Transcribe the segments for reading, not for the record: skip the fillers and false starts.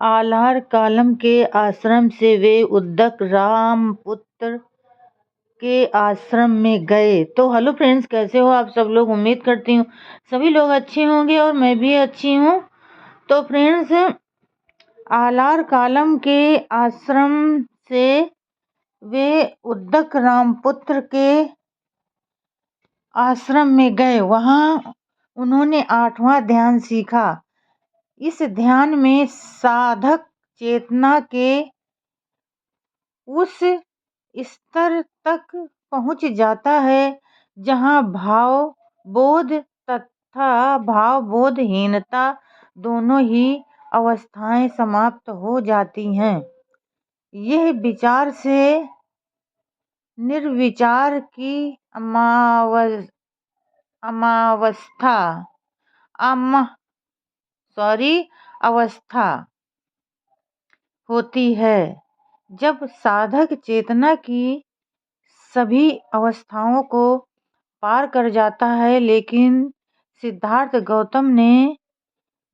आल्हार कालम के आश्रम से वे उद्दक रामपुत्र के आश्रम में गए। तो हेलो फ्रेंड्स, कैसे हो आप सब लोग। उम्मीद करती हूँ सभी लोग अच्छे होंगे और मैं भी अच्छी हूँ। तो फ्रेंड्स, आल्हार कालम के आश्रम से वे उद्दक रामपुत्र के आश्रम में गए। वहाँ उन्होंने 8वां ध्यान सीखा। इस ध्यान में साधक चेतना के उस स्तर तक पहुंच जाता है जहां भाव बोध तथा भाव बोधहीनता दोनों ही अवस्थाएं समाप्त हो जाती हैं। यह विचार से निर्विचार की अवस्था होती है। जब साधक चेतना की सभी अवस्थाओं को पार कर जाता है, लेकिन सिद्धार्थ गौतम ने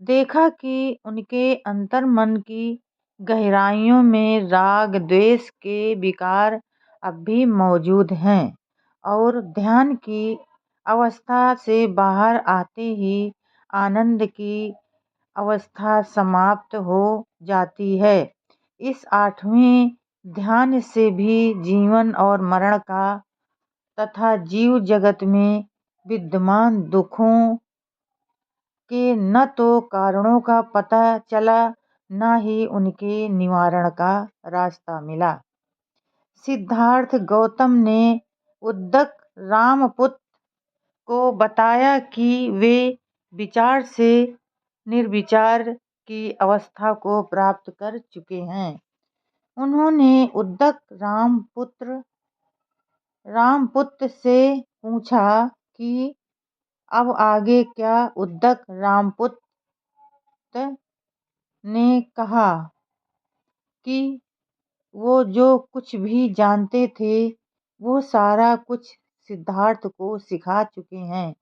देखा कि उनके अंतर्मन की गहराइयों में राग द्वेष के विकार अब भी मौजूद हैं और ध्यान की अवस्था से बाहर आते ही आनंद की अवस्था समाप्त हो जाती है। इस 8वें ध्यान से भी जीवन और मरण का तथा जीव जगत में विद्यमान दुखों के न तो कारणों का पता चला, न ही उनके निवारण का रास्ता मिला। सिद्धार्थ गौतम ने उद्दक रामपुत्र को बताया कि वे विचार से निर्विचार की अवस्था को प्राप्त कर चुके हैं। उन्होंने उद्दक रामपुत्र से पूछा कि अब आगे क्या। उद्दक रामपुत्र ने कहा कि वो जो कुछ भी जानते थे वो सारा कुछ सिद्धार्थ को सिखा चुके हैं।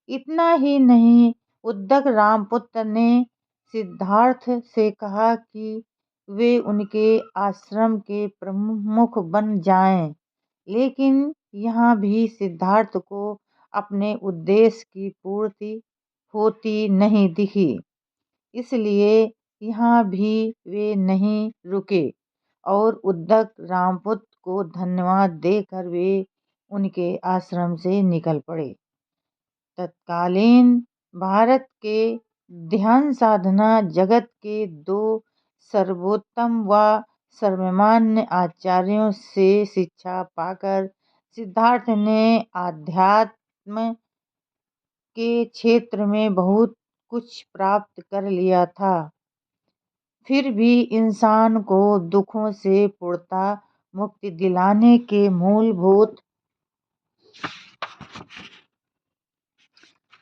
इतना ही नहीं, उद्दक रामपुत्र ने सिद्धार्थ से कहा कि वे उनके आश्रम के प्रमुख बन जाएं, लेकिन यहाँ भी सिद्धार्थ को अपने उद्देश्य की पूर्ति होती नहीं दिखी, इसलिए यहाँ भी वे नहीं रुके और उद्दक रामपुत्र को धन्यवाद देकर वे उनके आश्रम से निकल पड़े। तत्कालीन भारत के ध्यान साधना जगत के 2 सर्वोत्तम व सर्वमान्य आचार्यों से शिक्षा पाकर सिद्धार्थ ने आध्यात्म के क्षेत्र में बहुत कुछ प्राप्त कर लिया था। फिर भी इंसान को दुखों से पूर्णतः मुक्ति दिलाने के मूलभूत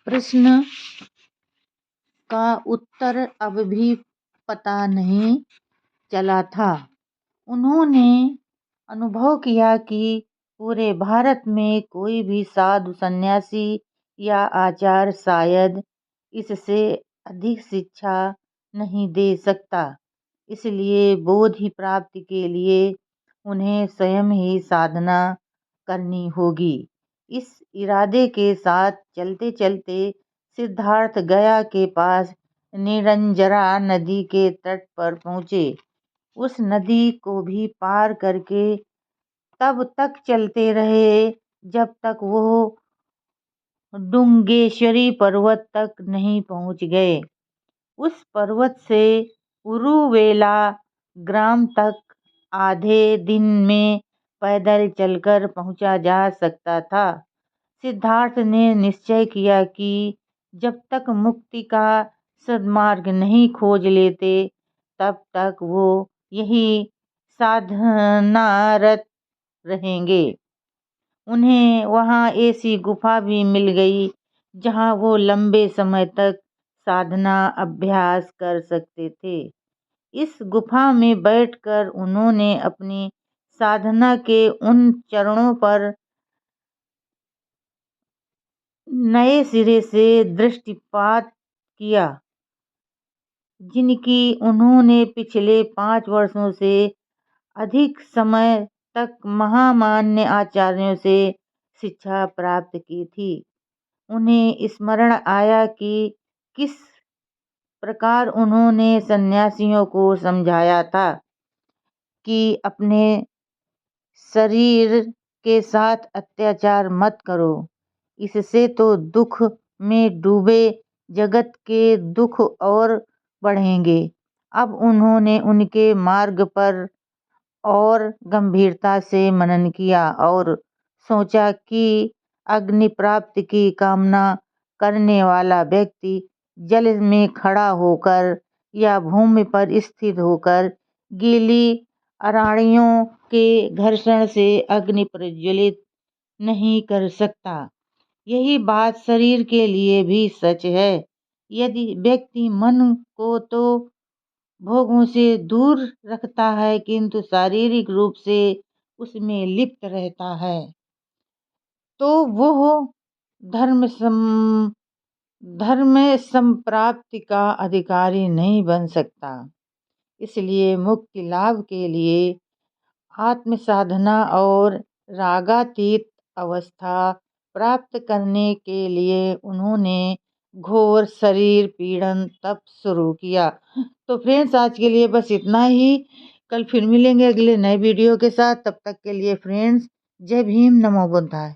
प्रश्न का उत्तर अब भी पता नहीं चला था। उन्होंने अनुभव किया कि पूरे भारत में कोई भी साधु सन्यासी या आचार्य शायद इससे अधिक शिक्षा नहीं दे सकता। इसलिए बोधि प्राप्ति के लिए उन्हें स्वयं ही साधना करनी होगी। इस इरादे के साथ चलते चलते सिद्धार्थ गया के पास निरंजरा नदी के तट पर पहुँचे। उस नदी को भी पार करके तब तक चलते रहे जब तक वो डुंगेश्वरी पर्वत तक नहीं पहुँच गए। उस पर्वत से उरुवेला ग्राम तक आधे दिन में पैदल चलकर पहुँचा जा सकता था। सिद्धार्थ ने निश्चय किया कि जब तक मुक्ति का सद्मार्ग नहीं खोज लेते तब तक वो यही साधनारत रहेंगे। उन्हें वहाँ ऐसी गुफा भी मिल गई जहाँ वो लंबे समय तक साधना अभ्यास कर सकते थे। इस गुफा में बैठकर उन्होंने अपनी साधना के उन चरणों पर नए सिरे से दृष्टिपात किया जिनकी उन्होंने पिछले 5 वर्षों से अधिक समय तक महामान्य आचार्यों से शिक्षा प्राप्त की थी। उन्हें स्मरण आया कि किस प्रकार उन्होंने सन्यासियों को समझाया था कि अपने शरीर के साथ अत्याचार मत करो, इससे तो दुख में डूबे जगत के दुख और बढ़ेंगे। अब उन्होंने उनके मार्ग पर और गंभीरता से मनन किया और सोचा कि अग्नि प्राप्ति की कामना करने वाला व्यक्ति जल में खड़ा होकर या भूमि पर स्थित होकर गीली अराड़ियों के घर्षण से अग्नि प्रज्वलित नहीं कर सकता। यही बात शरीर के लिए भी सच है। यदि व्यक्ति मन को तो भोगों से दूर रखता है किंतु शारीरिक रूप से उसमें लिप्त रहता है तो वह धर्म संप्राप्ति का अधिकारी नहीं बन सकता। इसलिए मुक्ति लाभ के लिए आत्म साधना और रागातीत अवस्था प्राप्त करने के लिए उन्होंने घोर शरीर पीड़न तप शुरू किया। तो फ्रेंड्स, आज के लिए बस इतना ही। कल फिर मिलेंगे अगले नए वीडियो के साथ। तब तक के लिए फ्रेंड्स, जय भीम, नमो बुद्धाय।